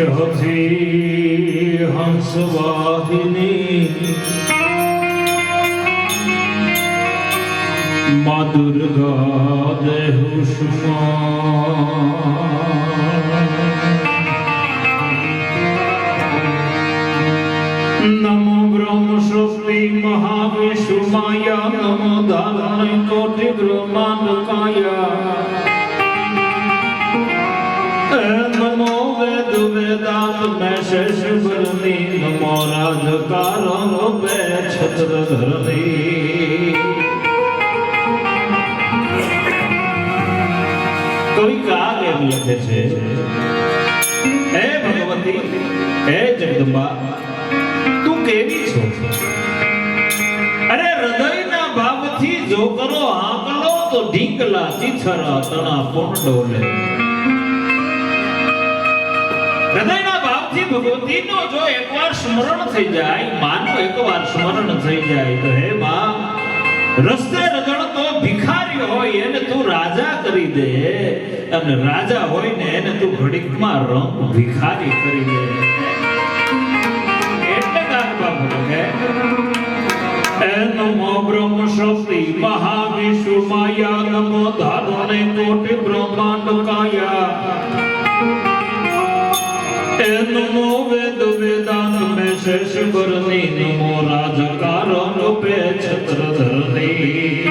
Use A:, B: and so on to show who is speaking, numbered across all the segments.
A: વિષહથી હંસવાહિની મા દુર્ગા દેહુષ્મા નમો બ્રહ્મ શક્તિ મહાવિષ્ણુમાયા નમો ધારણ કોટિ બ્રહ્માંડ કાયા નમો વેદ વેદાંત મેં શેષ બરની નમો રાજકારો બે છત્ર ધરની કોઈ કાગ એમ લખે છે હે ભગવતી હે જગદંબા તું કેવી છો અરે હૃદયના ભાવથી જો કરો આંકલો તો ઢીંકલા ચીથરા તણા પણ ડોલે હૃદયના ભાવથી ભગવતીનો જો એકવાર સ્મરણ થઈ જાય માનું એકવાર સ્મરણ થઈ જાય તો હે માં રસ્તે રગડતો ભિખારી હોય એને તું રાજા કરી દે અને રાજા હોય ને એને તું ઘડીકમાં રંગ ભિખારી કરી દે એટલે કાગબા બોલે નમો બ્રહ્મ શક્તિ મહાવિષ્ણુ માયા નમો ધારણે કોટિ બ્રહ્માંડ કાયા નમો વેદ વેદાંત મેં શેષ બરની નમો રાજકારો રૂપે છત્ર ધરની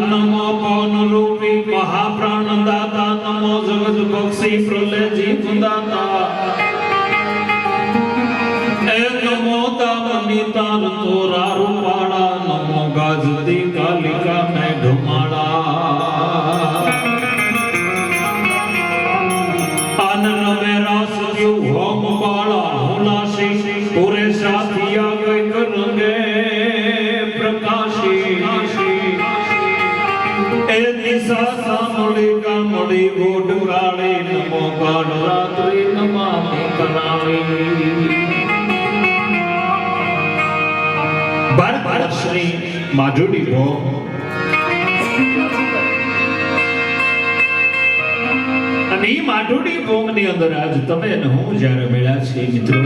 A: નમો પવન રૂપી મહાપ્રાણ દાતા નમો જગત બક્ષી પ્રલય જીત દાતા નમો દામની તાર તોરા રૂપાળા નમો ગાજતી કાલિકા મેં ઢમાળા હોમ બાળા હોલાશી પૂરે સાથિયા ગઈ કરંગે પ્રકાશી એ દિશા સામળી કામળી ગોડ કાળી નમો કાળ રાત્રિ નમામિ કરાવી ભારત શ્રી માધુડી ભો અને ઈ માઢુડી ભોગની અંદર આજ તમે અને હું જ્યારે મળ્યા છીએ મિત્રો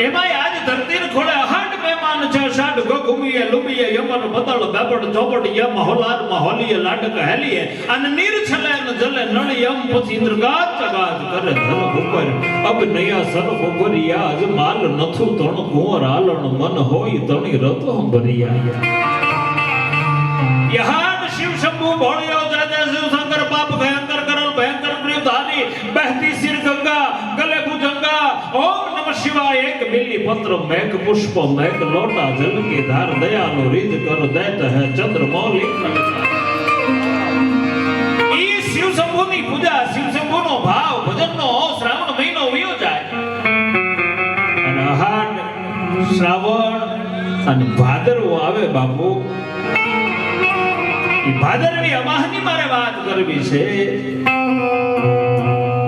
A: એમાં આજ ધરતી ખોળે અહાડ મહેમાન છે સાડ ગોગુમીએ લુમીએ યમન બતળ બેબડ ચોપડ યમ હોલાર મહોલીએ લાડક હેલીએ અને નીર છલે ન જલે નળ યમ પછી ઇન્દ્રગાત ચગાત કરે ધન ઉપર અબ નયા સર્વ ભરિયા અજ માલ નથુ તણ કુંવર આલણ મન હોય તણી રતો ભરિયા યહાન શિવ શંભુ ભોળિયો જય જય શિવ શંકર પાપ ભયંકર કરલ ભયંકર પ્રિયધાની બહેતી સિર ગંગા ગલે ભુજંગા ઓમ નમઃ શિવાય એક બિલ્લી પત્ર મેઘ પુષ્પ મેઘ લોટા જલ की धार दयालु रिज कर दैत है चंद्र मौलिक ઈ શિવ શંભુની પૂજા શિવ શંભુનો ભાવ ભજનનો શ્રાવણ મહિનો વયો જાય અને અહાડ શ્રાવણ અને ભાદરવો આવે બાપુ ભાદરવી અમાહની મારે વાત કરવી છે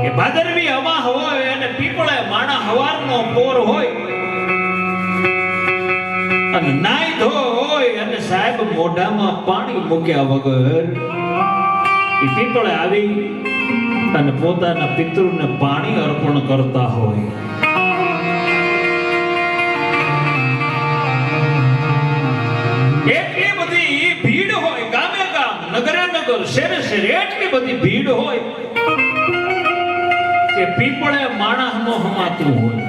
A: કે ભાદરવી અમાહ હોય અને પીપળે માણા હવારનો પોર હોય અને નાઈ ધો હોય અને સાહેબ મોઢામાં પાણી મૂક્યા વગર એ પીપળે આવી અને પોતાના પિતૃને પાણી અર્પણ કરતા હોય એટલી બધી ભીડ હોય ગામે ગામ નગરે નગર શહેરે શહેર એટલી બધી ભીડ હોય કે પીપળે માણસનો હમાતું હોય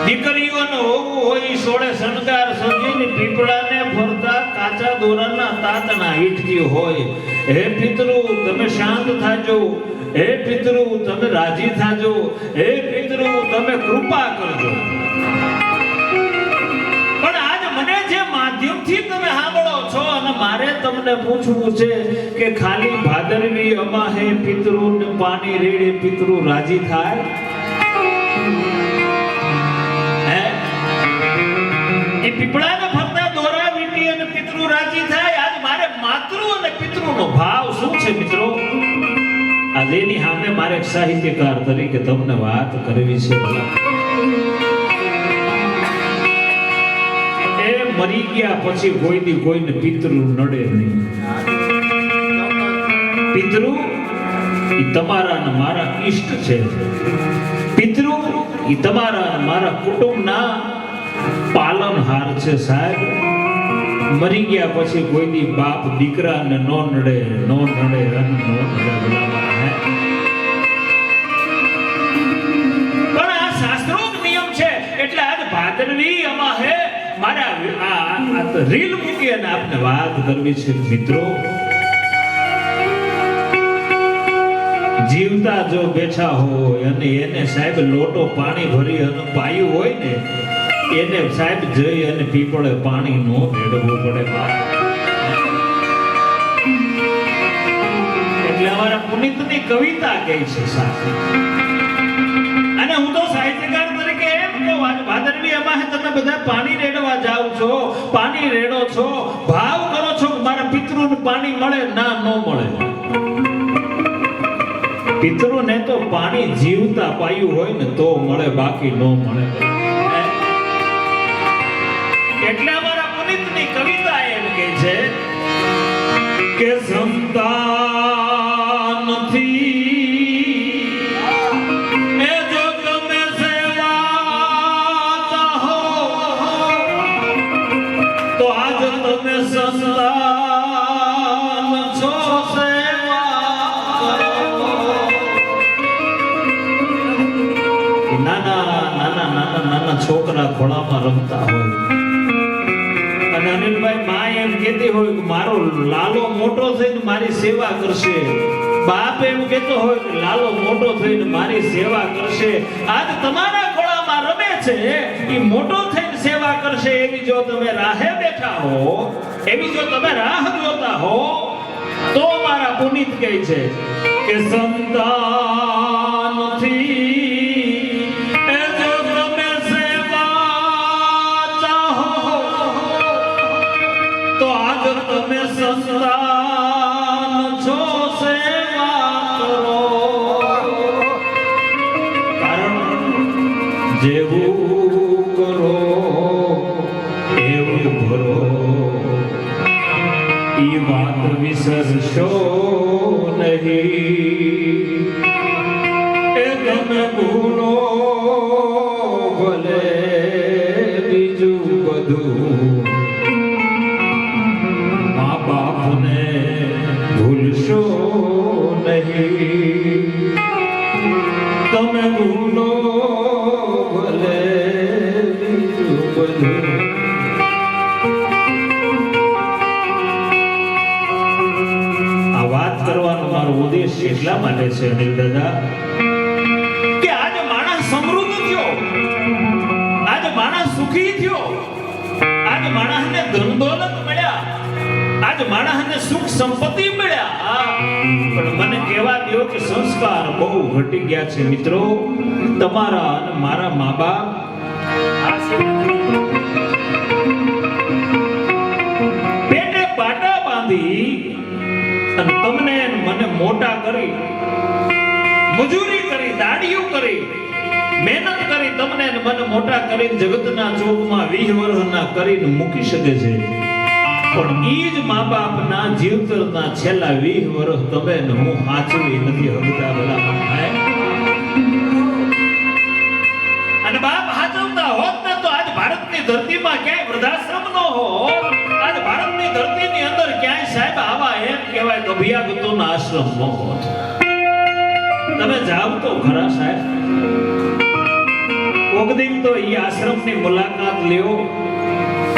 A: દીકરીઓને હોવું હોય સોળે શણગાર સજી એની પીપળાને ફરતા કાચા દોરાના તાતણા વીટતી હોય. હે પિતૃ તમે શાંત થાજો, હે પિતૃ તમે રાજી થાજો, હે પિતૃ તમે કૃપા કરજો. પણ આજ મને જે માધ્યમથી તમે સાંભળો છો અને મારે તમને પૂછવું છે કે ખાલી ભાદરવી અમાહે પિતૃને પાણી રેડે પિતૃ રાજી થાય? એ પીપળાને ફરતા દોરા વીટી અને પિતૃ રાજી થાય. આજ મારે માતૃ અને પિતૃનો ભાવ શું છે મિત્રો? આજે એની સામે મારે એક સાહિત્યકાર તરીકે તમને વાત કરવી છે. એ મરી ગયા પછી કોઈ દી કોઈને પિતૃ નડે નહીં. પિતૃ એ તમારા અને મારા ઈષ્ટ છે. પિતૃ એ તમારા અને મારા કુટુંબના પાલનહાર છે સાહેબ. મરી ગયા પછી કોઈ દી બાપ દીકરાને નો નડે, નો નડે અને નો નડે. પણ આ શાસ્ત્રોક્ત નિયમ છે એટલે આજ ભાદરવી અમાહે મારા આ રીલ મૂકી અને આપને વાત કરવી છે મિત્રો. જીવતા જો બેઠા હોય અને એને સાહેબ લોટો પાણી ભરી અને પાયું હોય ને એને સાહેબ જઈ અને પીપળે પાણી નો રેડવું પડે. એટલે અમારા પુનિતની કવિતા કહે છે સાહેબ. અને હું તો સાહિત્યકાર તરીકે એમ કહું, આજ ભાદરવી અમાહે તમે બધા પાણી રેડવા જાવ છો, પાણી રેડો છો, ભાવ કરો છો કે મારા પિતૃને પાણી મળે ના ન મળે. પિતૃને તો પાણી જીવતા પાયું હોય ને તો મળે, બાકી ન મળે. એટલે અમારા પુનિતની કવિતા એમ કહે છે કે સંતાનથી એ જો તમે સેવા ચાહો તો આજ તમે સંતાન છો, સેવા નાના છોકરા ખોળામાં રમતા હોય અને અનિલભાઈ માં એમ કહેતી હોય કે મારો લાલો મોટો થઈને મારી સેવા કરશે. બાપ એમ કહેતો હોય કે લાલો મોટો થઈને મારી સેવા કરશે. આજ તમારા ખોળામાં રમે છે, એ મોટો થઈને સેવા કરશે. એવી જો તમે રાહે બેઠા હો, એવી જો તમે રાહ જોતા હો તો મારા પુનિત કહે છે કે સંતાનથી તમે સંતાન છો, સેવા કરો. કારણ જેવું કરો એવું ભરો, ઈ વાત વિસરશો નહીં. એ તમે ભૂલો ભલે બીજું બધું, બાપને ભૂલશો નહીં. તમે ભૂલો ભલે બીજું બધું. આ વાત કરવાનો મારો ઉદ્દેશ એટલા માટે છે અનિલ દાદા કે આજે માણસ સમૃદ્ધ થયો, આજે માણસ સુખી થયો, આજે માણસને ધન દોલત મળ્યા, આજ માણસને સુખ સંપત્તિ મળ્યા. પણ મને કહેવા દો કે સંસ્કાર બહુ ઘટી ગયા છે મિત્રો. તમારા અને મારા મા બાપ પેટે પાટા બાંધી અને તમને મને મોટા કરી, મજૂરી કરી, દાડીઓ કરી, મહેનત કરી, તમને મને મોટા કરીને જગતના ચોકમાં 20 વર્ષના કરીને મૂકી શકે છે. પણ ઈ જ મા બાપના જીવતરના છેલ્લા 20 વર્ષ તમે ને હું સાચવી નથી હકતા. ભલા અને બાપ સાચવતા હોત ને તો આજ ભારતની ધરતીમાં ક્યાંય વૃદ્ધાશ્રમ ન હોત. આજ ભારતની ધરતીની અંદર ક્યાંય સાહેબ આવા એમ કહેવાય અભિયાગતોના આશ્રમ ન હોત. તમે જાવ તો ખરા સાહેબ, કોક દિન તો ઈ આશ્રમની મુલાકાત લ્યો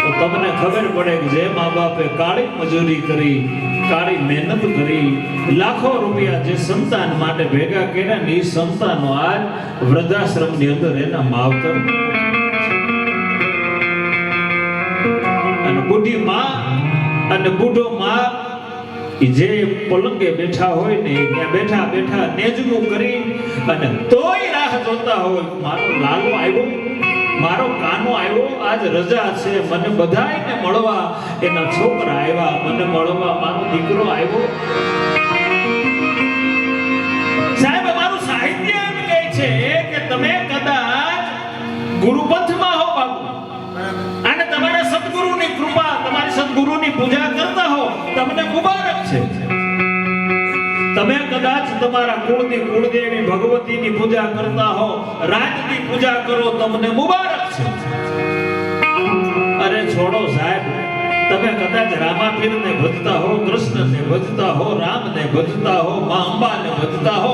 A: તો તમને ખબર પડે કે જે મા બાપે કાળી મજૂરી કરી, કાળી મહેનત કરી, લાખો રૂપિયા જે સંતાન માટે ભેગા કર્યા ને એ સંતાનો આજ વૃદ્ધાશ્રમની અંદર એના માવતર અને બુઢી માં અને બુઢો માં જે પલંગે બેઠા હોય ને ત્યાં બેઠા બેઠા નેજનું કરી અને તોય રાહ જોતા હોય, મારો લાલો આવ્યો, મારો કાનો આવ્યો, આજ રજા છે, મને બધાયને મળવા એના છોકરા આવ્યા, મને મળવા મારો દીકરો આવ્યો. સાહેબ અમારું સાહિત્ય એમ કહે છે કે તમે કદાચ ગુરુપંથમાં હો બાપુ અને તમારા સદગુરુની કૃપા, તમારી સદગુરુની પૂજા કરતા હો, તમને મુબારક છે. તમે કદાચ તમારા કુળની કુળદેવી ભગવતીની પૂજા કરતા હો, રાજની પૂજા કરો, તમને મુબારક છે. અરે છોડો સાહેબ, તમે કદાચ રામાપીરને ભજતા હો, કૃષ્ણને ભજતા હો, રામને ભજતા હો, મા અંબાને ભજતા હો,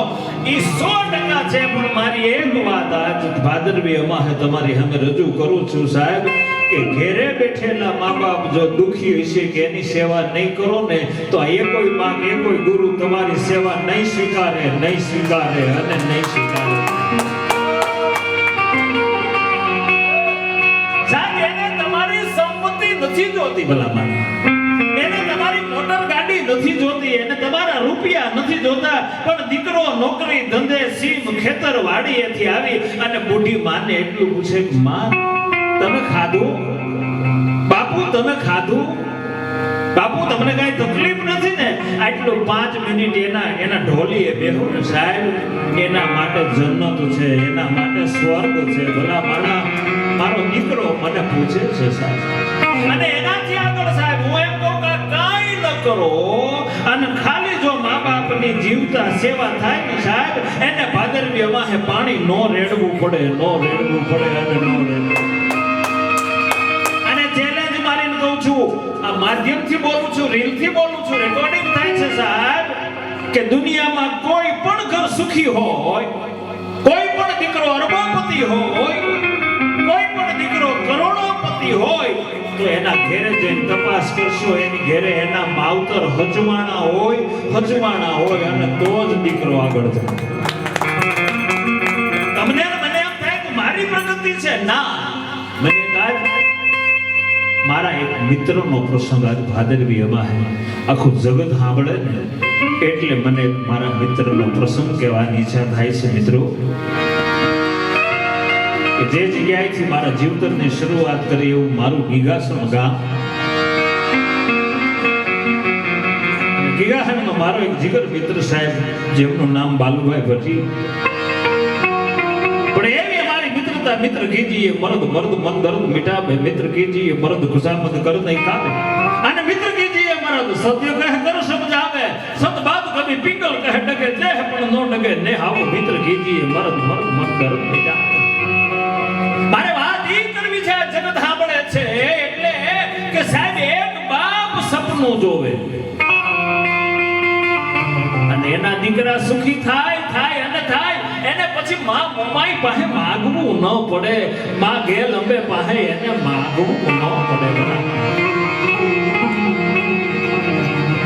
A: ઈ 100% છે. પણ મારી એક વાત આજ ભાદરવી અમાહે તમારી સામે રજૂ કરું છું સાહેબ, કે ઘેરે બેઠેલા મા બાપ જો દુખી હશે કે એની સેવા નહીં કરો ને તો એ કોઈ માં કે કોઈ ગુરુ તમારી સેવા નહીં સ્વીકારે અને નહીં સ્વીકારે. સાહેબ એને તમારી સંપત્તિ નથી જોતી, ભલામણ એને તમારી મોટર ગાડી નથી જોતી, એને તમારા રૂપિયા નથી જોતા, પણ દીકરો નોકરી ધંધે સીમ ખેતર વાડીએથી આવી અને બુઢી માને એટલું પૂછે કે માં તમે ખાધું? બાપુ તમે ખાધું? બાપુ તમને કઈ તકલીફ નથી ને? આટલું 5 મિનિટ એના ઢોલીએ બેહો ને સાહેબ, એના માટે જન્નત છે, એના માટે સ્વર્ગ છે. ભલા મારો દીકરો મને પૂછે છે સાહેબ, અને એનાથી આગળ સાહેબ હું એમ કહું કે કાંઈ ન કરો અને ખાલી જો મા બાપની જીવતા સેવા થાય ને સાહેબ, એને ભાદરવી અમાહે પાણી નો રેડવું પડે અને નો રેડવું. ચેલેન્જ મારીને કહું છું, આ માધ્યમથી બોલું છું, રીલથી બોલું છું, રેકોર્ડિંગ થાય છે સાહેબ, કે દુનિયામાં કોઈ પણ ઘર સુખી હોય, કોઈ પણ દીકરો અરબોપતિ હોય, કોઈ પણ દીકરો કરોડોપતિ હોય, તો એના ઘેરે જઈને તપાસ કરશો, એની ઘેરે એના માવતર હજવાણા હોય અને તો જ દીકરો આગળ જાય. તમને મને એમ થાય કે મારી પ્રગતિ છે ના, મને કાજ મારા એક મિત્રનો પ્રસંગ આજ ભાદરવી અમાહે આખું જગત સાંભળે ને એટલે મને મારા મિત્રનો પ્રસંગ કહેવાની ઈચ્છા થાય છે. મિત્રો કે જે જગ્યાએથી મારા જીવતરની શરૂઆત કરી એવું મારું ગીગાસણ ગામ, ગીગાસણમાં મારો એક જીગર મિત્ર સાહેબ જેમનું નામ બાલુભાઈ ભટ્ટી, પણ એવી मित्र कीजिए मर्द मन दर्द मिटावे, मित्र कीजिए मर्द खुशामद कर नहीं खावे, અને મિત્ર કીજીએ મર્દ સત્ય કહે કર સમજાવે, સત બાત કભી પિંગલ કહે ડગે દેહ પણ નો ડગે ને આવો મિત્ર કીજીએ મર્દ મન દર્દ મિટાવે. મારે વાત ઈ કરવી છે, જગત સાંભળે છે એટલે કે સાહેબ એક બાપ સપનું જોવે અને એના દીકરા સુખી થાય એને પછી માં મમાઈ પાસે માગવું ન પડે, માં ગેલ અંબે પાસે એને માગવું ન પડે.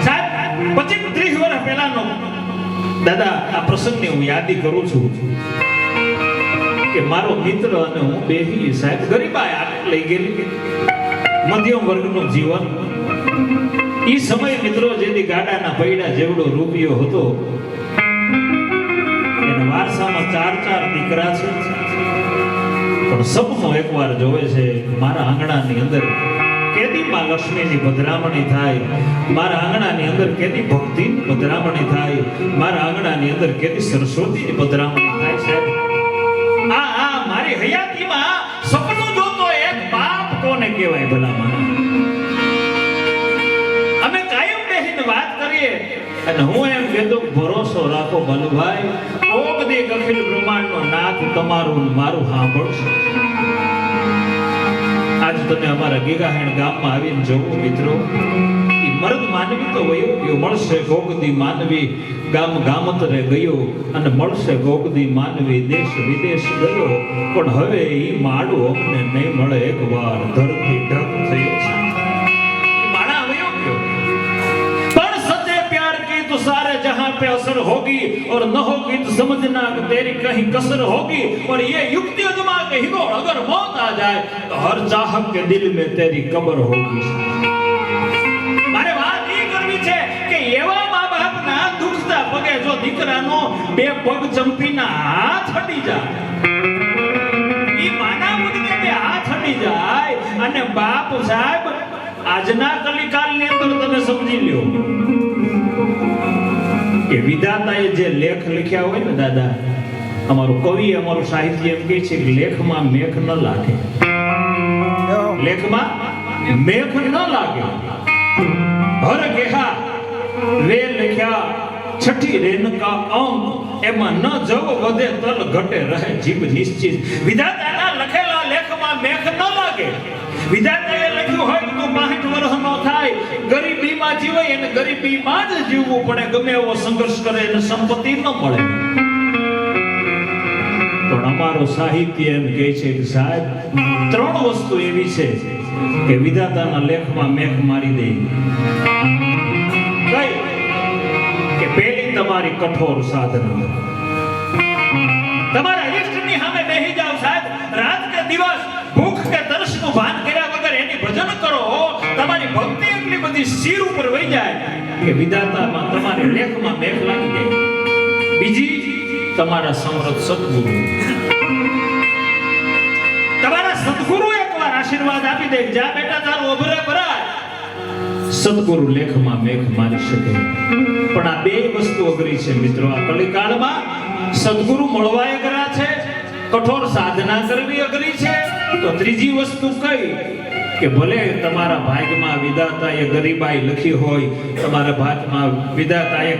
A: સાહેબ 25-30 વર્ષ પહેલાનો દાદા આ પ્રસંગની હું યાદી કરું છું કે મારો મિત્ર અને હું બેહી સાહેબ ગરીબાઈ આટ લઈ ગયેલી, મધ્યમ વર્ગનું જીવન. ઈ સમય મિત્રો જેથી ગાડાના પૈડા જેવડો રૂપિયો હતો, એના વારસામાં 4 દીકરા છે, પણ સપનો એકવાર જોવે છે મારા આંગણાની અંદર કેદી માં લક્ષ્મીની પધરામણી થાય, મારા આંગણાની અંદર કેદી ભક્તિની પધરામણી થાય, મારા આંગણાની અંદર કેદી સરસ્વતીની પધરામણી થાય. સાહેબ આ મારી હયાતીમાં સપનું જોતો એક બાપ કોને કહેવાય ભલામણ? અમે કાયમ બેહીને વાત કરીએ અને હું એમ કહેતો ભરોસો રાખો બાલુભાઈ, કોક દી અખિલ બ્રહ્માંડનો નાથ તમારું મારું સાંભળશે. આજ તમે અમારા ગીગાહેણ ગામમાં આવીને જોવો મિત્રો, ઈ મર્દ માનવી તો વયો ગયો, મળશે કોકદી માનવી ગામતરે ગયો અને મળશે કોકદી માનવી દેશ વિદેશ ગયો, પણ હવે ઈ માડું અમને નહીં મળે એકવાર ધરતી ઢક થયો. पे असर होगी और न होगी तो समझना कि तेरी कहीं कसर होगी और ये युक्ति अजमा के हिगोड़ अगर मौत आ जाए तो हर चाहक के दिल में तेरी कब्र होगी मारे बात ये करवी छे कि एवा मां बाप ना दुखता पगे जो दीकरानो बे पग चंपीना हाथ हटी जाए ई माना मुदने बे हाथ हटी जाए અને બાપ સાહેબ આજના કલિકાલની અંદર તમે સમજી લ્યો કે વિધાતાએ જે લેખ લખ્યા હોય ને દાદા અમારું કવિ અમારું સાહિત્ય એમ કહે છે કે લેખમાં મેઘ ન લાગે લેખમાં મેઘ ન લાગે હર ગેહા વે લખ્યા છઠી રેનકા અંક એમાં ન જવ વધે તલ ઘટે રહે જીભ નિશ્ચિત વિધાતાના લખેલા લેખમાં મેઘ ન લાગે વિધાતાએ લખ્યું હોય તો 65 વર્ષનો થાય ગરીબીમાં જીવે અને ગરીબીમાં જ જીવવું પડે ગમે એવો સંઘર્ષ કરે અને સંપત્તિ ન મળે પણ અમારો સાહિત્ય એમ કહે છે કે સાહેબ ત્રણ વસ્તુ એવી છે કે વિધાતાના લેખમાં મેઘ મારી દે કઈ કે પહેલી તમારી કઠોર સાધના તમારા ઈષ્ટની સામે બેહી જાવ સાહેબ રાત કે દિવસ ભૂખ કે તરસનું ભાન કર્યા વગર એની ભજન કરો તમારી ભક્તિ એટલી બધી શિર ઉપર વહી જાય કે વિધાતામાં તમારે લેખમાં મેઘ લાગી જાય બીજી તમારા સમર્થ સદગુરુ તમારા સદગુરુ એકવાર આશીર્વાદ આપી દે જા બેટા તારું ઓભરે ભરાય સદગુરુ લેખમાં મેઘ મારી શકે પણ આ બે વસ્તુ અઘરી છે મિત્રો આ કલિકાળમાં સદગુરુ મળવા અઘરા છે કઠોર સાધના કરવી અઘરી છે તો ત્રીજી વસ્તુ કઈ કે ભલે તમારા ભાગ્યમાં વિધાતાએ ગરીબાઈ લખી હોય તમારા ભાગ્યમાં વિધાતાએ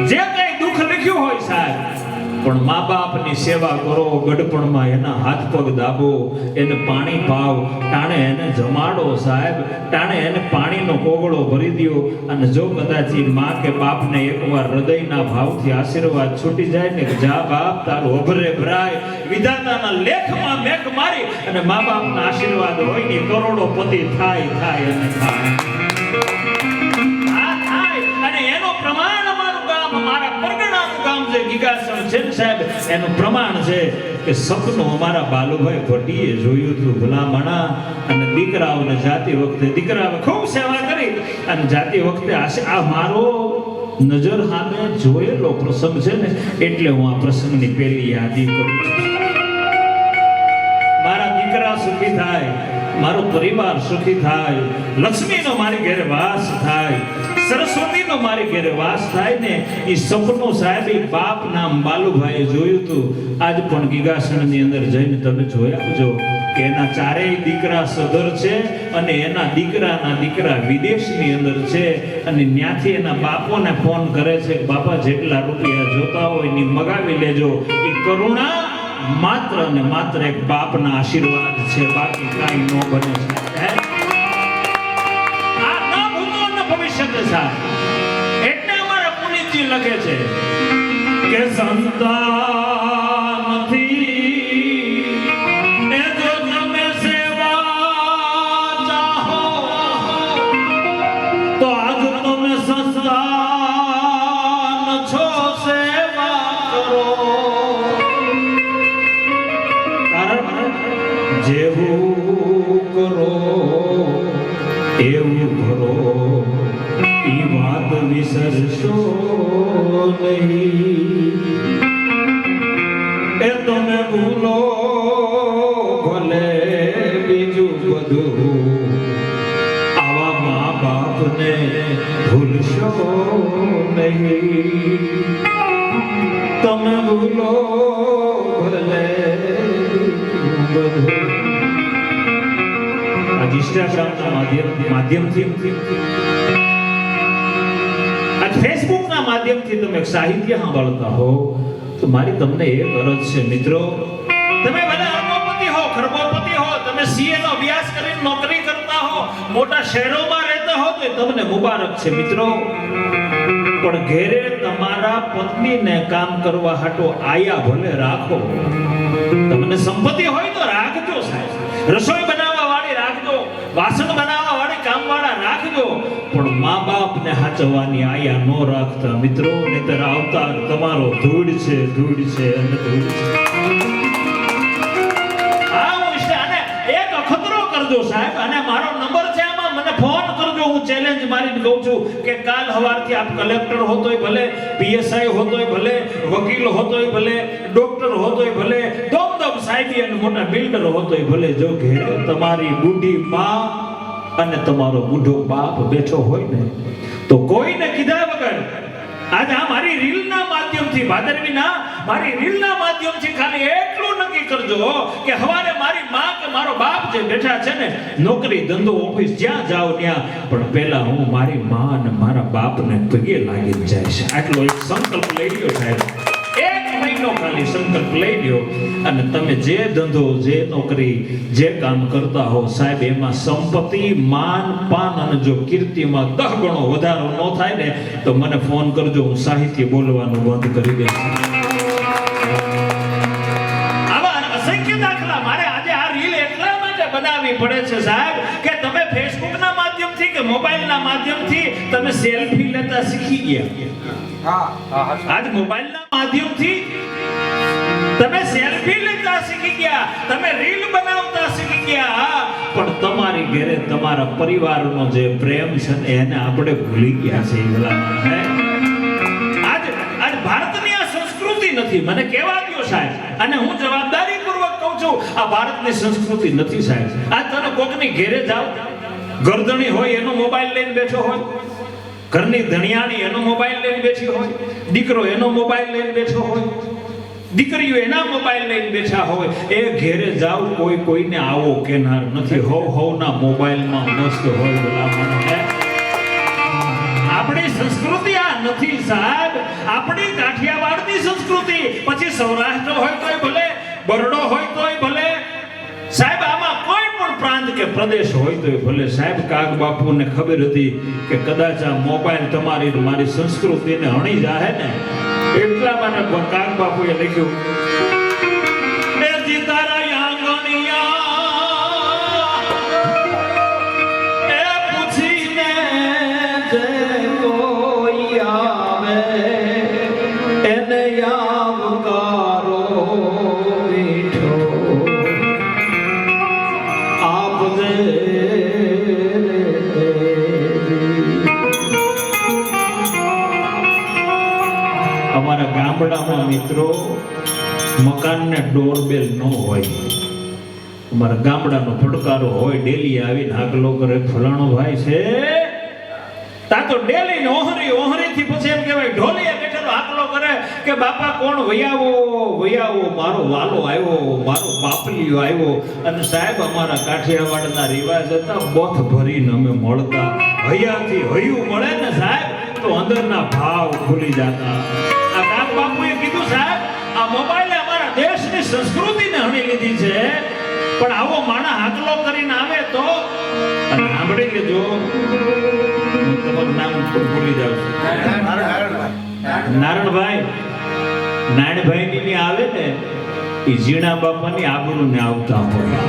A: જે કઈ દુઃખ લખ્યું હોય સાહેબ પણ મા બાપની સેવા કરો ગડપણમાં એના હાથ પગ દાબો એને પાણી પાવ ટાણે એને જમાડો સાહેબ ટાણે એને પાણીનો કોગળો ભરી દ્યો અને જો કદાચ માં કે બાપને એકવાર હૃદયના ભાવથી આશીર્વાદ છૂટી જાય ને જા બાપ તારું ઓભરે ભરાય વિધાતાના લેખમાં મેઘ મારી અને મા બાપના આશીર્વાદ હોય ને કરોડોપતિ થાય અને થાય અને એનો પ્રમાણ અમારું ગામ અમારા પરગણાનું ગામ જે ગીગાસણ છે સાહેબ એનું પ્રમાણ છે કે સપનું અમારા બાલુભાઈ ભટ્ટીએ જોયું હતું ભલામણા અને દીકરાઓને જાતી વખતે દીકરાઓ ખૂબ સેવા કરી અને જાતી વખતે આ મારો નજર સામે જોયેલો પ્રસંગ છે ને એટલે હું આ પ્રસંગની પહેલી યાદી કરું છું મારા દીકરા સુખી થાય મારો પરિવાર સુખી થાય લક્ષ્મીનો મારી ઘરે વાસ થાય સરસ્વતીનો મારી ઘરે વાસ થાય ને એ સપનું સાહેબ એ બાપ નામ બાલુભાઈએ જોયું હતું આજ પણ ગીગાસણની અંદર જઈને તમે જોઈ આવજો કે એના ચારેય દીકરા સદર છે અને એના દીકરાના દીકરા વિદેશની અંદર છે અને ત્યાંથી એના બાપોને ફોન કરે છે બાપા જેટલા રૂપિયા જોતા હોય ને મગાવી લેજો એ કરુણા માત્ર ને માત્ર એક બાપના આશીર્વાદ છે બાકી કાઈ ન બને છે આ ના ભૂલો ન ભવિષ્ય દશા એટલે અમારા પુનિતજી લખે છે કે સંતાન નથી એ જો તમે સેવા ચાહો તો આજ તમે સંતાન છો સેવા કરો જેવું કરો એવું કરો ઈ વાત વિસરશો નહીં એ તમે ભૂલો ભલે બીજું બધું આવા મા બાપને ભૂલશો નહીં તમે ભૂલો ભલે आज इंस्टाग्राम माध्यमથી आज फेसबुक ના માધ્યમથી તમે સાહિત્ય સાંભળતા હો તો મારી તમને એક અરજ છે મિત્રો તમે બધા અરબોપતિ હો ખરબોપતિ હો તમે સીએ નો અભ્યાસ કરીને નોકરી કરતા હો મોટા શહેરોમાં રહેતા હો તો તમને મુબારક છે મિત્રો પણ ઘરે તમારા પત્નીને કામ કરવા હાટો આયા ભલે રાખો તમને સંપત્તિ હોય તો રાખજો સાહેબ રસોઈ બનાવવા વાળી રાખજો વાસણ બનાવવા વાળી કામવાળા રાખજો પણ મા બાપને સાચવવાની આયા ન રાખતા મિત્રો, નહીતર અવતાર તમારો ધૂળ છે અને ધૂળ છે. એક અખતરો કરજો સાહેબ, અને મારો નંબર છે, આમાં મને ફોન કરજો. હું ચેલેન્જ મારીને કહું છું કે કાલ સવારથી આપ કલેક્ટર હોતોય ભલે, પીએસઆઈ હોતોય ભલે, વકીલ હોતોય ભલે, ડોક્ટર હોતોય ભલે, દમ સાહેબી અને મોટા બિલ્ડર હોતોય ભલે, જો ઘેરે તમારી બુઢી માં અને તમારો બુઢો બાપ બેઠો હોય ને, તો કોઈને કીધા વગર આજે આ મારી રીલના માધ્યમથી, ભાદરવીના મારી રીલના માધ્યમથી ખાલી એટલું નક્કી કરજો કે હવારે મારી માં કે મારો બાપ જે બેઠા છે ને, નોકરી ધંધો ઓફિસ જ્યાં જાવ ત્યાં, પણ પહેલા હું મારી માં અને મારા બાપને પગે લાગીને જઈશ. આટલો એક સંકલ્પ લઈ લ્યો સાહેબ, એક મહિનો ખાલી સંકલ્પ લઈ લ્યો, અને તમે જે ધંધો, જે નોકરી, જે કામ કરતા હો સાહેબ, એમાં સંપત્તિ, માન, પાન અને જો કીર્તિમાં 10 ગણો વધારો ન થાય ને, તો મને ફોન કરજો, હું સાહિત્ય બોલવાનું બંધ કરી દઈશ. આવા અસંખ્ય દાખલા મારે આજે આ રીલ એટલા માટે બનાવવી પડે છે સાહેબ કે તમે ફેસબુકના માધ્યમથી કે મોબાઈલના માધ્યમથી તમે સેલ્ફી લેતા શીખી ગયા. આજ મોબાઈલના માધ્યમથી તમે સેલ્ફી લેતા શીખી ગયા, તમે રીલ બનાવતા શીખી ગયા, પણ તમારી ઘરે તમારા પરિવારનો જે પ્રેમ છે ને એને આપણે ભૂલી ગયા છે. આજ ભારતની આ સંસ્કૃતિ નથી, મને કહેવા દો સાહેબ, અને હું જવાબદારીપૂર્વક કહું છું, આ ભારતની સંસ્કૃતિ નથી સાહેબ. આજ તમે કોકની ઘરે જાવ, ગરદણી હોય એનો મોબાઈલ લઈને બેઠો હોય, ઘરની ધણિયાણી એનો મોબાઈલ લઈને બેઠી હોય, દીકરો એનો મોબાઈલ લઈને બેઠો હોય, દીકરીઓ એના મોબાઈલ લઈને બેઠા હોય, એ ઘેરે જાવ કોઈ કોઈને આવો કેનાર નથી. હોવના મોબાઈલમાં મસ્ત હોય. આપણી સંસ્કૃતિ આ નથી સાહેબ, આપણી કાઠિયાવાડની સંસ્કૃતિ, પછી સૌરાષ્ટ્ર હોય તોય ભલે, બરડો હોય તોય ભલે સાહેબ, આમાં કોઈ પણ પ્રાંત કે પ્રદેશ હોય તોય ભલે સાહેબ, કાગ બાપુને ખબર હતી કે કદાચ આ મોબાઈલ તમારી મારી સંસ્કૃતિને હણી જાહે ને, એટલા માટે કાગ બાપુએ લખ્યું, એ જીતારા આંગણિયા એ પૂછીને જે કોઈ આવે એને આવકારો મીઠો આપજે. અમારા ગામડામાં મિત્રો મકાનને ડોરબેલ ન હોય, અમારા ગામડાનો ફટકારો હોય, ડેલી આવીને આગલો કરે, ફલાણો ભાઈ છે, તા તો ડેલી ઓહરી થી પછી એમ કહેવાય ઢોલીએ બેઠેલો આગલો કરે કે બાપા કોણ વૈયાવો મારો વાલો આવ્યો, મારો બાપલીયો આવ્યો. અને સાહેબ અમારા કાઠિયાવાડના રિવાજ હતા, બોથ ભરીને અમે મળતા, હૈયાથી હૈયું મળે ને સાહેબ તો અંદરના ભાવ ખુલી જતા. આ કાક બાપુએ કીધું સાહેબ, આ મોબાઈલે અમારા દેશની સંસ્કૃતિને હણી લીધી છે, પણ આવો માણા હાકલો કરીને આવે તો સાંભળી લેજો, તમારું નામ ભૂલી જાવ છું, નારાયણભાઈ ની આવે ને, એ ઝીણા બાપાની આબરૂને આવતા હોય.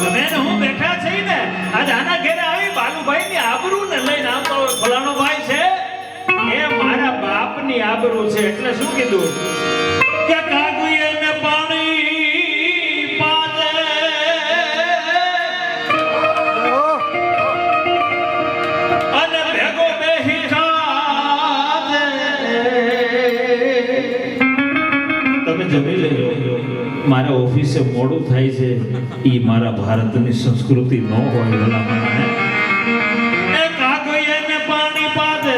A: તમે હું બેઠા છે ને, આજ આના ઘરે આવી બાલુભાઈ ની આબરૂને લઈને આવતા હોય, ફલાણો ભાઈ છે એ મારા બાપની આબરૂ છે. એટલે શું કીધું કે કાગુએ ને પાણી પાદે અને ભેગો બેહી ખાજે. તમે જમી લેજો, મારા ઓફિસે મોડું થાય છે, ઈ મારા ભારતની સંસ્કૃતિ ન હોય. ભલામણ એ કાગુએ ને પાણી પાદે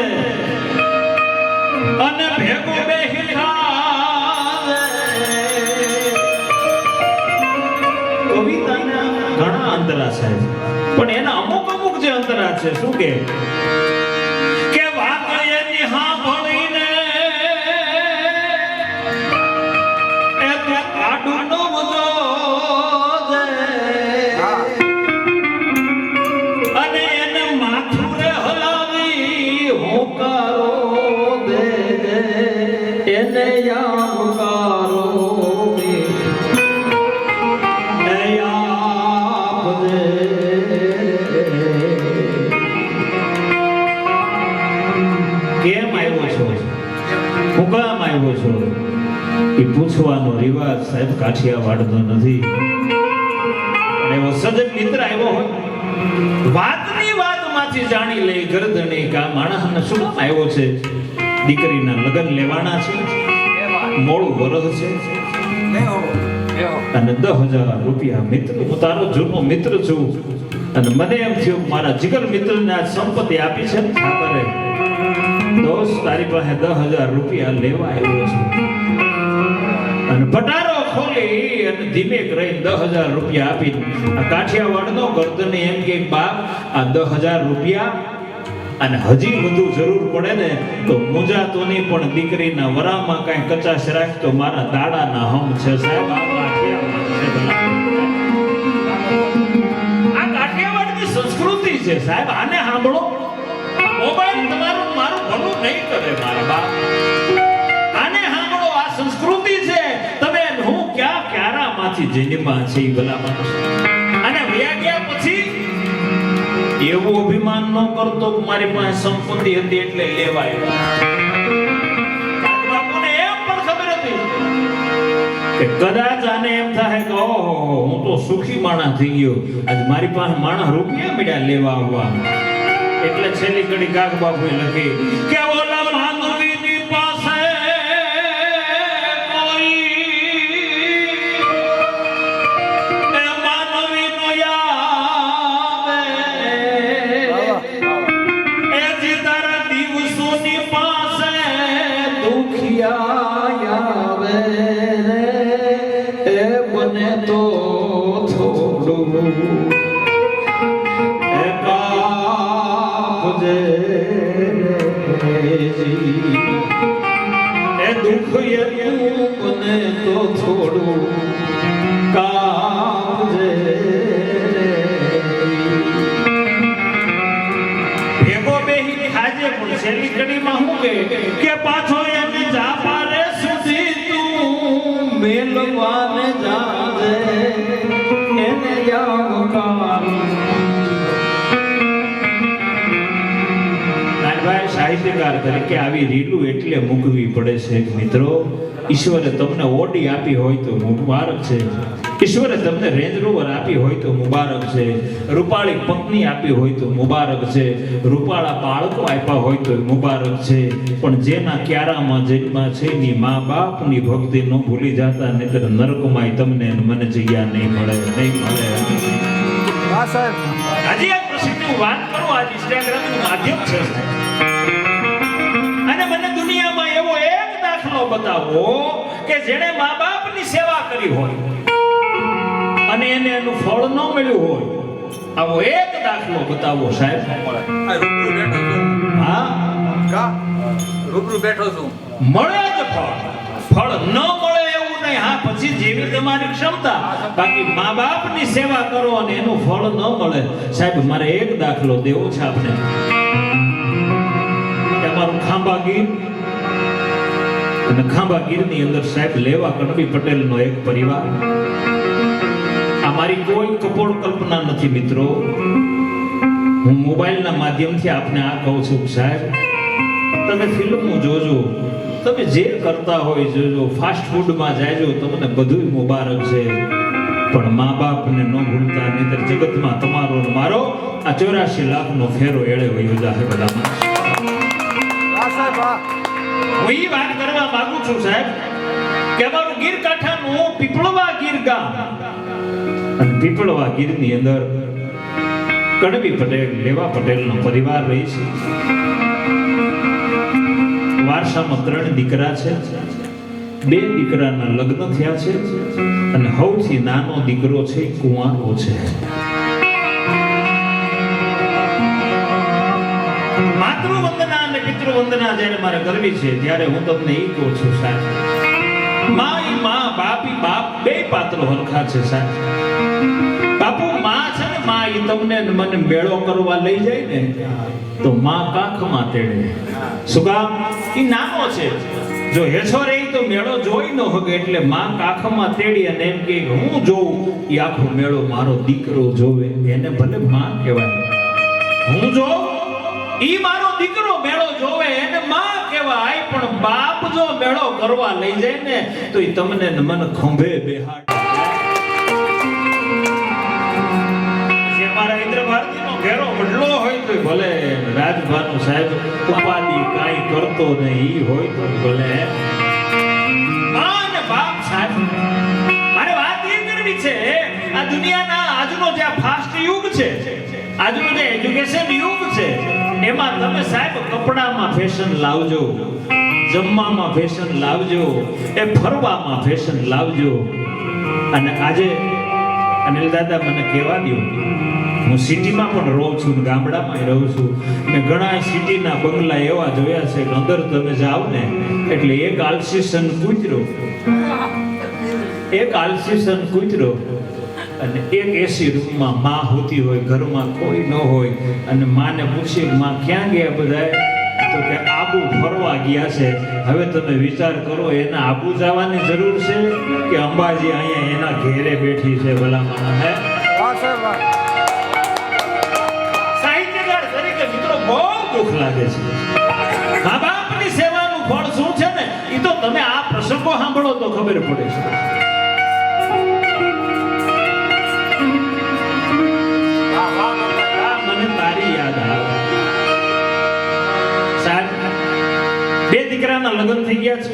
A: અને ભેગો બેહી ખાજે. કવિતાના ઘણા અંતરા છે, પણ એના અમુક જે અંતરા છે, શું કે વાત એની સાંભળીને એ તે કાઢું નો મજો અને એને માથું રે હલાવી હોકારો દે, એને આવકારો આવ્યો છો એ પૂછવાનો રિવાજ સાહેબ કાઠિયાવાડનો નથી. અને એવો સજગ મિત્ર આવ્યો હોય વાતની વાતમાંથી જાણી લે ગરદણી કા માણસને શું કામ આવ્યો છે. દીકરીના લગ્ન લેવાના છે, મોડું વરસ છે અને 10,000 રૂપિયા. મિત્ર, હું તારો જૂનો મિત્ર છું અને મને એમ થયું મારા જીગર મિત્રને આ સંપત્તિ આપી છે ને ઠાકરે, દોસ્ત તારી પાસે 10,000 રૂપિયા લેવા આવ્યો છું. અને પટારો ખોલી અને ધીમેક રહીને 10,000 રૂપિયા આપી આ કાઠિયાવાડનો ગરદને એમ કે બાપ આ 10,000 રૂપિયા અને હજી વધુ જરૂર પડે ને તો મુંજાતોની પણ દીકરીના વરામાં કાંઈ કચાશ રાખ તો મારા દાડાના હમ છે સાહેબ. આ કાઠિયાવાડની સંસ્કૃતિ છે સાહેબ, આને સાંભળો. મોબાઈલ તમારું મારું ભલું નહીં કરે મારા બાપ. આને સાંભળો, આ સંસ્કૃતિ છે. તમે હું ક્યાં ક્યારામાંથી જન્મા છે એ ભલા માણસ. અને વયા ગયા પછી એવું અભિમાન ન કરતો કે મારી પાસે સંપત્તિ હતી એટલે લેવાય. બાપુને એમ પણ ખબર હતી કે કદાચ આને એમ થાય કે ઓહો હું તો સુખી માણસ થઈ ગયો, આજ મારી પાસે માણસ રૂપિયા મળ્યા લેવા આવવા. એટલે છેલ્લી ઘડી કાક બાપુએ લખી કે ઓલા માંગવીની પાસે કે પાછો એને જા પારે સુધી તું મેલવાને જાજે એને યાદ નાનભાઈ સાહિત્યકાર તરીકે આવી રીલું એટલે મૂકવી પડે છે મિત્રો. ઈશ્વરે તમને ઓડી આપી હોય તો મુબારક છે, ઈશ્વરે તમને રેન્જ રોવર આપી હોય તો મુબારક છે, રૂપાળી પત્ની આપી હોય તો મુબારક છે, રૂપાળા બાળકો આપ્યા હોય તો મુબારક છે. પણ જેના ક્યારામાં જન્મા છે ની મા બાપની ભક્તિ ન ભૂલી જતા નહીતર નરકમાં તમને મને જગ્યા નહીં મળે, નહીં મળે. હા સાહેબ, આજે આ પ્રસંગની વાત કરું, આજ ઇન્સ્ટાગ્રામનું માધ્યમ છે અને મને દુનિયામાં એવો એક દાખલો બતાવો કે જેણે મા બાપની સેવા કરી હોય અને એને એનું ફળ ન મળ્યું હોય. આવો એક દાખલો બતાવો સાહેબ. હા
B: રૂબરૂ બેઠો છું.
A: મળે જ ફળ ન મળે એવું નહીં. હા પછી જેવી તમારી ક્ષમતા, બાકી મા બાપની સેવા કરો અને એનું ફળ ન મળે. સાહેબ મારે એક દાખલો દેવો છે આપને. અમારું ખાંભાગીર અને ખાંભાગીરની અંદર સાહેબ લેવા કણબી પટેલનો એક પરિવાર. આ મારી કોઈ કપોળ કલ્પના નથી મિત્રો. હું મોબાઈલના માધ્યમથી આપને આ કહું છું સાહેબ, તમે ફિલ્મો જોજો, તમે જે કરતા હોય જોજો, ફાસ્ટ ફૂડમાં જાયજો, તમને બધું મુબારક છે. પણ મા બાપને ન ભૂલતા, નહીતર જગતમાં તમારો મારો આ 84 લાખનો ફેરો એળે વયો જાય બધામાં. હું એ વાત કરવા માંગુ છું સાહેબ કે અમારું ગીર કાંઠાનું પીપળવા ગીર ગામ અને પીપળવા ગીરની અંદર કણબી પટેલ લેવા પટેલનો પરિવાર રહી છે. વારસામાં 3 દીકરા છે. 2 દીકરાના લગ્ન થયા છે અને સૌથી નાનો દીકરો છે કુંવારો છે. માતૃવંદના અને પિતૃવંદના જ્યારે મારે કરવી છે ત્યારે હું તમને એ કહું છું સાહેબ, માં બાપી બાપ બે પાત્રો હરખા છે સાહેબ. બાપુ માં છે ને માં એ તમને મને મેળો કરવા લઈ જાય ને તો માં કાખમાં તેડે. શું કામ? એ નાનો છે, જો હેછો રહી તો મેળો જોઈ ન શકે, એટલે માં કાખમાં તેડી અને એમ કે હું જોઉં એ આખો મેળો મારો દીકરો જોવે, એને ભલે માં કહેવાય. હું જોઉં ઈ મારો દીકરો મેળો જોવે એને માં કહેવાય, પણ બાપ જો મેળો કરવા લઈ જાય ને તો ઈ તમને ને મને ખંભે બેહાડ. જે મારા ઇન્દ્ર ભારતીનો ઘેરો વડલો હોય તો ભલે, રાજભાનો સાહેબ ઉપાધિ કાંઈ કરતો નહીં ઈ હોય તો ભલે, અને બાપ સાહેબ મારે વાત એ કરવી છે, આ દુનિયાના આજનો જે ફાસ્ટ યુગ છે, આજનો જે એજ્યુકેશન યુગ છે, એમાં તમે સાહેબ કપડામાં ફેશન લાવજો, જમવામાં ફેશન લાવજો, એ ફરવામાં ફેશન લાવજો. અને આજે અનિલ દાદા મને કહેવા દો, હું સિટીમાં પણ રહું છું, ગામડામાં રહું છું, મેં ઘણા સિટીના બંગલા એવા જોયા છે કે અંદર તમે જાઓ ને એટલે એક આલ્સીસન કૂતરો અને એક એસી રૂમમાં માં હોતી હોય, ઘરમાં કોઈ ન હોય, અને માને પૂછે માં ક્યાં ગયા બધા, તો કે આબુ ફરવા ગયા છે. હવે તમે વિચાર કરો, એના આબુ જવાની જરૂર છે કે અંબાજી અહીંયા એના ઘેરે બેઠી છે ભલામણ? હે સાહિત્યકાર તરીકે મિત્રો બહુ દુઃખ લાગે છે. મા બાપની સેવાનું ફળ શું છે ને એ તો તમે આ પ્રસંગો સાંભળો તો ખબર પડે છે. મને તારી યાદ આવે સાહેબ. બે દીકરાના લગ્ન થઈ ગયા છે,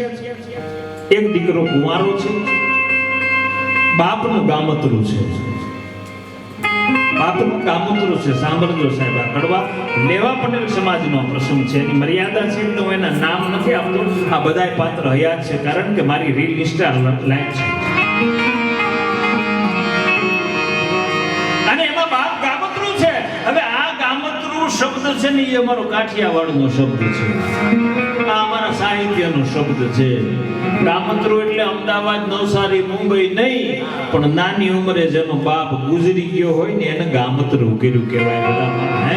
A: એક દીકરો કુંવારો છે, બાપનું ગામતરું છે. બાપનું ગામતરું છે, સાંભળજો સાહેબ, આ કડવા લેવા પટેલ સમાજનો પ્રસંગ છે, એની મર્યાદા છે એટલે હું એના નામ નથી આપતો. આ બધાય પાત્ર હયાત છે, કારણ કે મારી રીલ ઇન્સ્ટા લાઈક છે. અને એમાં બાપ ગામતરું છે. હવે આ ગામતરું શબ્દ છે ને એ અમારો કાઠિયાવાડનો શબ્દ છે, આ અમારા સાહિત્યનો શબ્દ છે. ગામતરું એટલે અમદાવાદ, નવસારી, મુંબઈ નહીં, પણ નાની ઉંમરે જેનો બાપ ગુજરી ગયો હોય ને એને ગામતરું કર્યું કહેવાય. બધા હે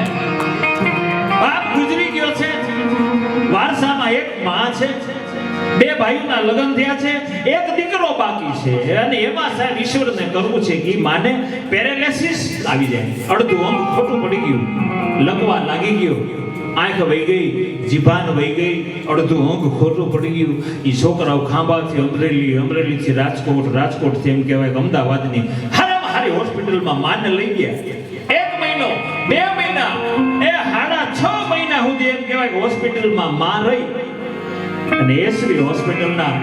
A: બાપ ગુજરી ગયો છે, વારસામાં એક માં છે, બે ભાઈઓના લગ્ન થયા છે, એક દીકરો બાકી છે, અને એમાં સાહેબ ઈશ્વરને કરવું છે કે માને પેરેલિસિસ આવી જાય, અડધું અંગ ખોટું પડી ગયું, લકવા લાગી ગયો, આંખ વહી ગઈ, જીભાન વહી ગઈ, અડધું અંગ ખોટું પડી ગયું. એ છોકરાઓ ખાંભાથી અમરેલી, અમરેલીથી રાજકોટ, રાજકોટથી એમ કહેવાય કે અમદાવાદની હારામાં હારી હોસ્પિટલમાં માને લઈ ગયા. 1 મહિનો 2 મહિના એ 6.5 મહિના સુધી એમ કહેવાય કે હોસ્પિટલમાં માં રહી. અને એસરી હોસ્પિટલના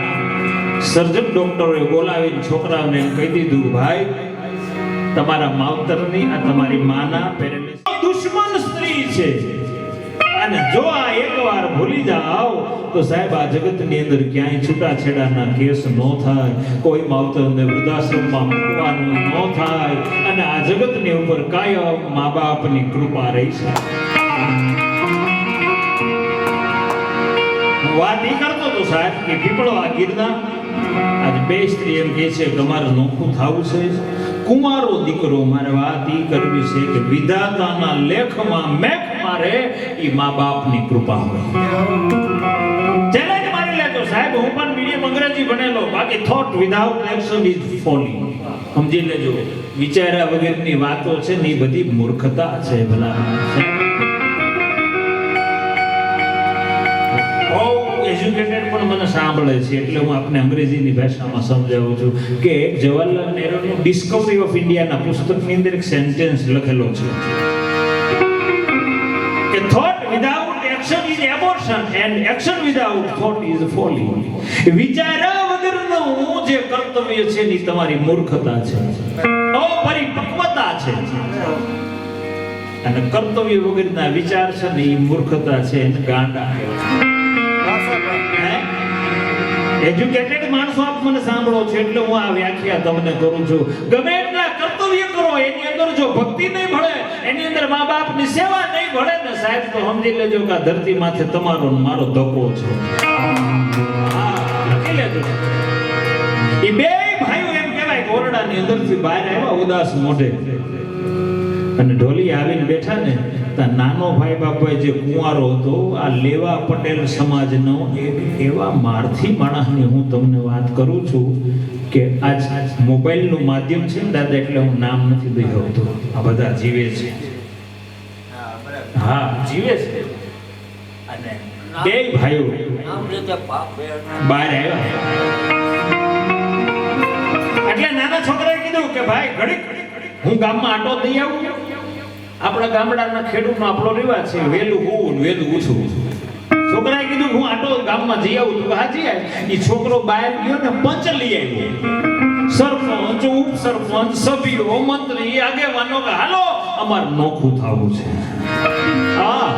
A: સર્જન ડોક્ટરોએ બોલાવીને છોકરાઓને એમ કહી દીધું, ભાઈ તમારા માવતરની આ તમારી માના પેરેલિસિસ દુશ્મન સ્ત્રી છે, અને જો આ એકવાર ભૂલી જાઓ તો સાહેબ આ જગતની અંદર ક્યાંય છૂટાછેડાના કેસ ન થાય, કોઈ માવતરને વૃદ્ધાશ્રમમાં મૂકવાનું ન થાય, અને આ જગતની ઉપર કાયમ મા બાપની કૃપા રહી છે. વાત એ કરતો તો સાહેબ કે પીપળો આ ગીરના આજે બે સ્ત્રી એમ કહે છે કે અમારે નોખું થવું છે, કુંવારો દીકરો. મારે વાત એ કરવી છે કે વિધાતાના લેખમાં મેખ મારે એ મા બાપની કૃપા હોય. ચેલેન્જ મારી લેતો સાહેબ, હું પણ મીડિયમ અંગ્રેજી ભણેલો, બાકી થોટ વિધાઉટ એક્શન ઇઝ ફોલી. સમજી લેજો, વિચાર્યા વગરની વાતો છે ને એ બધી મૂર્ખતા છે. ભલા એજ્યુકેટેડ પણ મને સાંભળે છે એટલે હું આપને અંગ્રેજીની ભાષામાં સમજાવું છું કે જવાહરલાલ નહેરુનું ડિસ્કવરી ઓફ ઇન્ડિયાના પુસ્તકની અંદર એક સેન્ટેન્સ લખેલો છે કે thought without action is abortion and action without thought is folly. વિચાર્યા વગરનું જે કર્તવ્ય છે એ તમારી મૂર્ખતા છે, અપરિપક્વતા છે, અને કર્તવ્ય વગરના વિચાર છે ને એ મૂર્ખતા છે, એને ગાંડા કહેવાય. એજ્યુકેટેડ માણસો આપ મને સાંભળો છો એટલે હું આ વ્યાખ્યા તમને કરું છું. ગમે એટલા કર્તવ્ય કરો, એની અંદર જો ભક્તિ નહીં ભળે, એની અંદર મા બાપની સેવા નહીં ભળે ને સાહેબ, તો સમજી લેજો કે આ ધરતી માથે તમારો ને મારો ધક્કો છે. લખી લેજો. એ બે ભાઈઓ એમ કહેવાય કે ઓરડાની અંદરથી બહાર આવ્યા ઉદાસ મોઢે, અને ઢોલી આવીને બેઠા ને ત્યાં નાનો ભાઈ બાપાઈ જે કુંવારો હતો, આ લેવા પટેલ સમાજનો એક એવા મારથી માણસની હું તમને વાત કરું છું કે આજ મોબાઈલનું માધ્યમ છે ને દાદા, એટલે હું નામ નથી દઈ શકતો, આ બધા જીવે છે. હા જીવે છે. બે ભાઈઓ
B: આમ રીતે બાપ બે
A: બહાર આવ્યા. એટલે નાના છોકરાએ કીધું કે ભાઈ ઘડીક હું ગામમાં આટો દઈ આવું. આપણા ગામડાના ખેડૂતનો આપણો રિવાજ છે વહેલું હોવું ને વહેલું ઉઠવું. છોકરાએ કીધું હું આટો ગામમાં જઈ આવું. તો હાજી આવ. એ છોકરો બહાર ગયો ને પંચ લઈ આવ્યો. સરપંચ, ઉપસરપંચ, સભ્યો, મંત્રી, આગેવાનો કે હાલો અમાર નોખું થવું છે. હા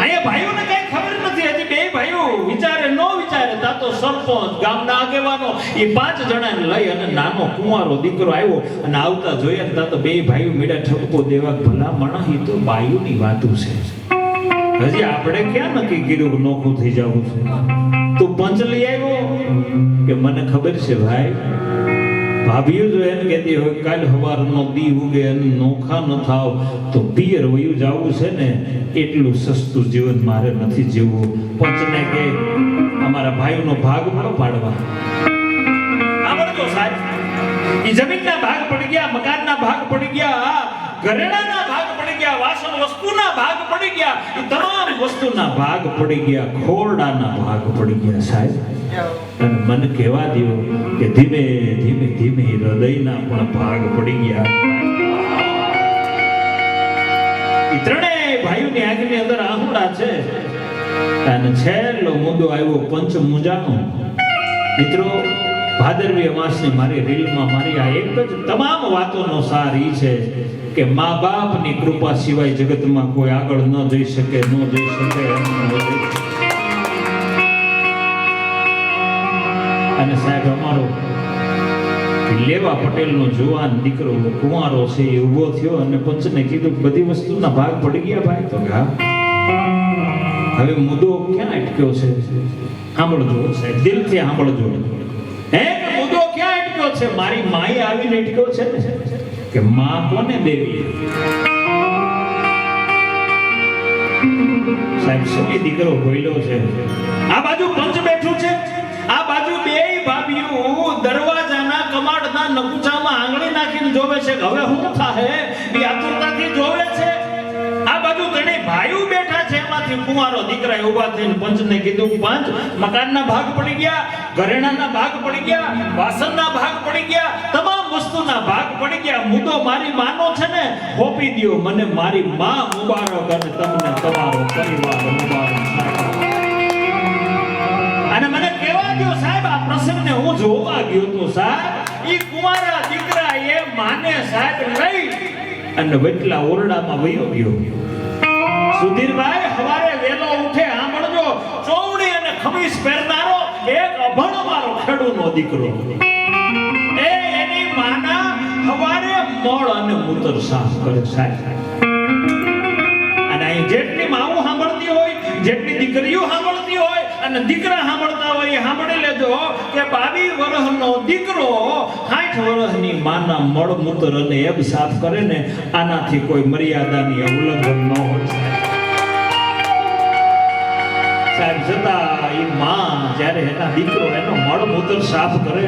A: અહીંયા ભાઈઓને કઈ ખબર નથી. હજી બે ભાઈઓ વિચારે નો વિચારે તા તો સરપંચ, ગામના આગેવાનો એ 5 જણાને લઈ અને નાનો કુંવારો દીકરો આવ્યો અને આવતા જોયા તા તો બે ભાઈઓ મેળા ઠપકો દેવા ભલા માણસ. એ તો બાયુની વાતું છે. હજી આપણે ક્યાં નક્કી કર્યું નોખું થઈ જવું છે? તું પંચ લઈ આવ્યો કે મને ખબર છે ભાઈ. ભાભીઓ જો એમ કહેતી હોય કાલ સવારનો દી ઉગે અને નોખા ન થાવ તો પિયર વયું જવું છે ને એટલું સસ્તું જીવન મારે નથી જીવવું. પંચને કે અમારા ભાઈનો ભાગ મારો પાડવા. આવડતો સાહેબ એ જમીનના ભાગ પડી ગયા, મકાનના ભાગ પડી ગયા, ઘરેણાના ભાગ પડી ગયા, વાસણ વસ્તુના ભાગ પડી ગયા, એ તમામ વસ્તુના ભાગ પડી ગયા, ખોરડાના ભાગ પડી ગયા સાહેબ. અને મને કહેવા દો કે ધીમે ધીમે ધીમે હૃદયના પણ ભાગ પડી ગયા. એ ત્રણેય ભાઈઓની આંખની અંદર આહુડા છે. અને છેલ્લો મુદ્દો આવ્યો પંચ મુજાનો. મિત્રો, ભાદરવી અમાસની મારી રીલમાં મારી આ એક જ તમામ વાતોનો સાર ઈ છે કે મા બાપની કૃપા સિવાય જગતમાં કોઈ આગળ ન જઈ શકે, ન જઈ શકે. અને સાહેબ અમારો લેવા પટેલનો જુવાન દીકરો કુંવારો છે એ ઊભો થયો અને પંચને કીધું બધી વસ્તુના ભાગ પડી ગયા ભાઈ. તો હા, હવે મુદ્દો ક્યાં અટક્યો છે? સાંભળજો સાહેબ, દિલથી સાંભળજો. હે કે મુદ્દો ક્યાં અટક્યો છે? મારી માએ આવીને અટક્યો છે ને કે માં કોને દેવી. સાહેબ સમી દીકરો ભોયલો છે. આ બાજુ પંચ બેઠું છે, આ બાજુ બે ભાભીઓ દરવાજાના કમાડના નકુચામાં આંગળી નાખીને જોવે છે કે હવે શું થાહે. એ આતુરતાથી જોવે છે. આ બાજુ ત્રણેય ભાઈઓ બેઠા છે. એમાંથી કુંવારો દીકરાએ ઊભા થઈને પંચને કીધું પંચ મકાનના ભાગ પડી ગયા, ઘરેણાના ભાગ પડી ગયા, વાસણના ભાગ પડી ગયા, તમામ વસ્તુના ભાગ પડી ગયા. મુદ્દો મારી માનો છે ને હોપી દ્યો મને. મારી માં મુબારક અને તમને તમારો પરિવાર મુબારક. અને મને કહેવા દો સાહેબ, આ પ્રસંગને હું જોવા ગયો તો સાહેબ ઈ કુંવારા દીકરા એ માને સાહેબ લઈ અને વટલા ઓરડામાં વયો ગયો. સુધીરભાઈ હવારે વેલો ઉઠે સાંભળજો, ચોવડી અને ખમીસ પહેરનારો એક અભણ મારો ખેડૂનો દીકરો એ એની માના હવારે મળ અને મૂત્ર સાફ કરે સાહેબ. અને અહીં જેટલી માવું સાંભળતી હોય, જેટલી દીકરીઓ સાંભળતી હોય અને દીકરા સાંભળતા હોય એ સાંભળી લેજો કે 22 વર્ષનો દીકરો 60 વર્ષની માના મળ મૂત્ર અને એબ સાફ કરે ને આનાથી કોઈ મર્યાદાની ઉલ્લંઘન ન હોય સાહેબ. છતાં એ માં જ્યારે એના દીકરો એનો મળ મૂત્ર સાફ કરે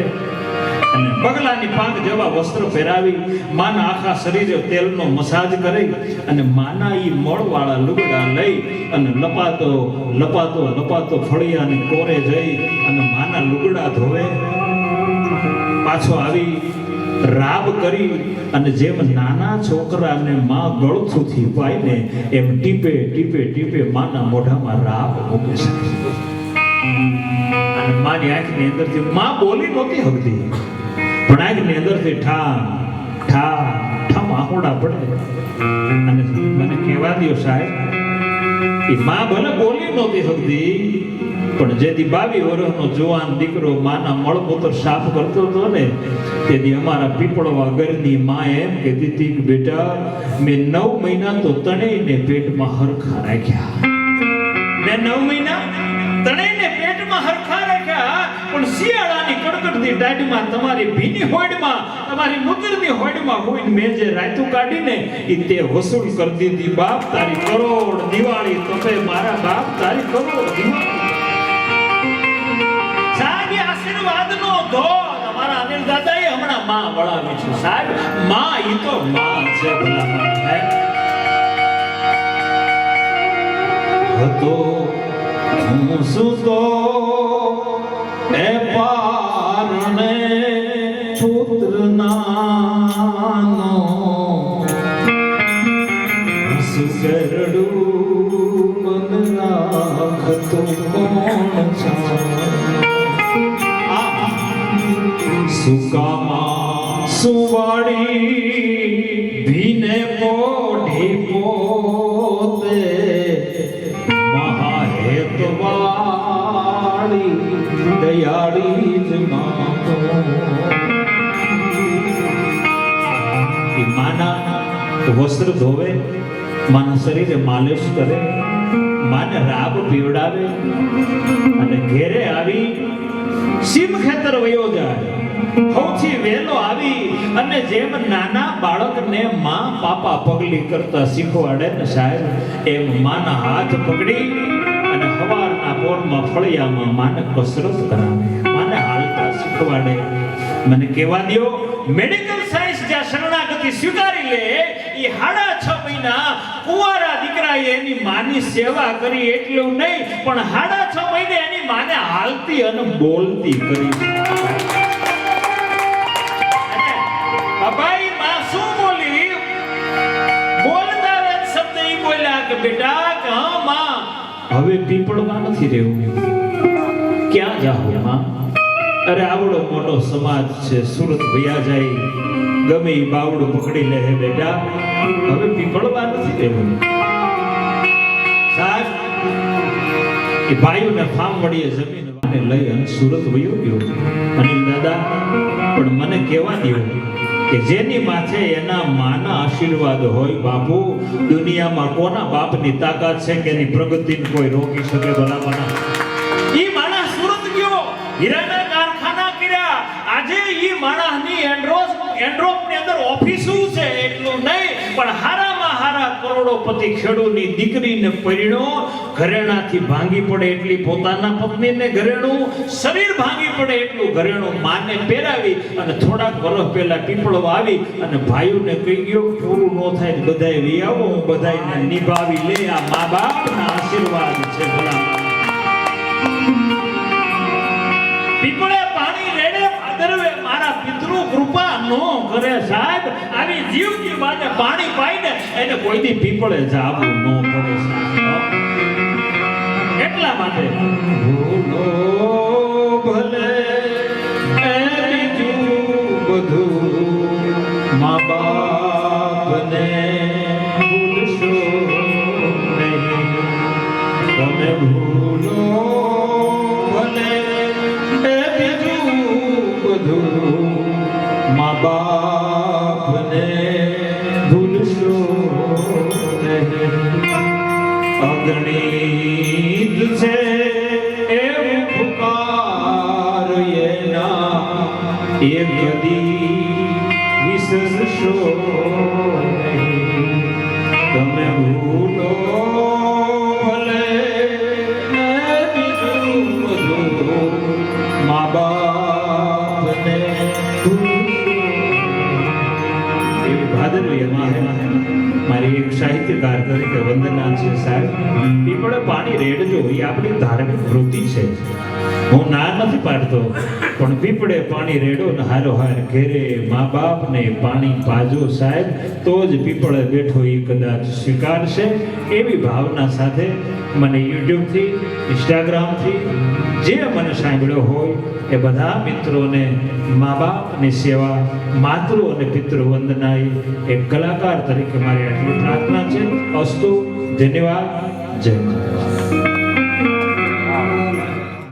A: અને પગલાની પાંખ જેવા વસ્ત્ર પહેરાવી માના આખા શરીરે તેલનો મસાજ કરી અને માના ઈ મળવાળા લુગડા લઈ અને લપાતો લપાતો લપાતો ફળિયાની કોરે જઈ અને માના લુગડા ધોવે, પાછો આવી રાબ કરી અને જેમ નાના છોકરાને માં ગળથુથી પાઈને એમ ટીપે ટીપે ટીપે માના મોઢામાં રાબ મૂકે છે. અને માની આંખની અંદરથી માં બોલી નહોતી હકતી પણ આંખની અંદરથી ઠામ ઠામ ઠામ આંખોડા પડે. અને મને કહેવા દો સાહેબ, એ માં ભલે બોલી નહોતી શકતી પણ જેથી 22 વર્ષનો જુવાન દીકરો માના મળમૂત્ર સાફ કરતો હતો ને તેથી અમારા પીપળવા ઘરની માં એમ કહેતી હતી કે બેટા મેં 9 મહિના તો તણેયને પેટમાં હરખા રાખ્યા. મેં 9 મહિના તણેયને પેટમાં હરખા રાખ્યા પણ શિયાળાની કડકડતી દાઢમાં તમારી ભીની હોડમાં, તમારી મૂતરની હોડમાં હોઈને મેં જે રાતું કાઢીને એ તે વસૂલ કરી દીધી. બાપ તારી કરોડ દિવાળી તમે મારા બાપ તારી કરોડ દિવાળી. સાહેબ આશીર્વાદનો ધોધ અમારા અનિલ દાદાએ હમણાં માં વળાવી છે સાહેબ. માં ઈ તો માં છે ભલા સાહેબ. હતો હું સુતો એ પારણે પુત્ર નાનો સુગરડું મન રાખતો કોણ સુકામાં સુવાડી ભીને પોઢી પોતે મહાહેતવાળી દયાળી જ માતો માના વસ્ત્ર ધોવે, માના શરીરે માલિશ કરે, માને રાબ પીવડાવે અને ઘેરે આવી સીમ ખેતર વયો જાય. સૌથી વહેલો આવી અને જેમ નાના બાળકને માં પાપા પગલી કરતા શીખવાડે ને સાહેબ, એમ માના હાથ પકડી અને સવારના પોરમાં ફળિયામાં માને કસરત કરાવે, માને હાલતા શીખવાડે. મને કહેવા દ્યો, મેડિકલ સાયન્સ જ્યાં શરણાગતિ સ્વીકારી લે, એ 6.5 મહિના કુંવારા દીકરાએ એની માની સેવા કરી એટલું નહીં, પણ 6.5 મહિને એની માને હાલતી અને બોલતી કરી. બાબાઈ માં શું બોલી? બોલતા વેત શબ્દ ઈ બોલ્યા કે બેટા કે હા માં, હવે પીપળમાં નથી રહેવું. ક્યાં જાવ માં? અરે આવડો મોટો સમાજ છે, સુરત ભૈયા જાય, ગમે ઈ બાવડું પકડી લે હે બેટા, હવે પીપળમાં નથી રહેવું. સાહેબ એ ભાઈઓને ફાર્મ વડીએ જમીન વાને લઈ અને સુરત વયો ગયો. અનિલ દાદા પણ મને કહેવા દો કે જેની માથે એના માના આશીર્વાદ હોય, બાપુ દુનિયામાં કોના બાપની તાકાત છે કે એની પ્રગતિને કોઈ રોકી શકે? ભલામણા ઈ માણા સુરત ગયો, હીરાના કારખાના કર્યા. આજે ઈ માણાની એન્ડ્રોપની અંદર ઓફિસો છે એટલું નહીં, પણ હારામાં હારા કરોડોપતિ ખેડૂતની દીકરીને પરણ્યો. ઘરેણાથી ભાંગી પડે એટલી પોતાના પત્નીને ઘરેણું, શરીર ભાંગી પડે એટલું ઘરેણું માને પહેરાવી અને થોડાક વર્ષ પહેલા પીપળો આવી અને ભાઈઓને કહી ગયો, પૂરું ન થાય બધાય લઈ આવો, હું બધાયને નિભાવી લે. આ મા બાપના આશીર્વાદ છે. ભલા પીપળે પાણી રેડે ભાદરવે, મારા પિતૃ કૃપા નો કરે સાહેબ. આવી જીવની વાને પાણી પાઈને એને કોઈ દી પીપળે જાવું ન પડે સાહેબ. એટલા માટે ભૂલો ભલે એ બીજું બધું, મા બાપને ભૂલશો નહીં. તમે ભૂલો ભલે એ બીજું બધું, મા બાપને ભૂલશો નહીં. અગણિત છે એવું પુકાર એના, એ કદી વિસરશો નહીં. તમે ભૂલો ભલે બીજું બધું, મા બાપને એવી ભાદરવી મારી એક સાહિત્યકાર તરીકે વંદના છે સાહેબ. પીપળે પાણી રેડજો એ આપણી ધાર્મિક વૃત્તિ છે. હું ના નથી પાડતો, પણ પીપળે પાણી રેડો ને હારો હાર ઘેરે મા બાપને પાણી પાજો સાહેબ, તો જ પીપળે બેઠો એ કદાચ સ્વીકારશે. એવી ભાવના સાથે મને યુટ્યુબથી, ઇન્સ્ટાગ્રામથી જે મને સાંભળ્યો હોય એ બધા મિત્રોને મા બાપની સેવા, માતૃ અને પિતૃ વંદના એક કલાકાર તરીકે મારી આટલી પ્રાર્થના છે. અસ્તુ, ધન્યવાદ, જય માતા.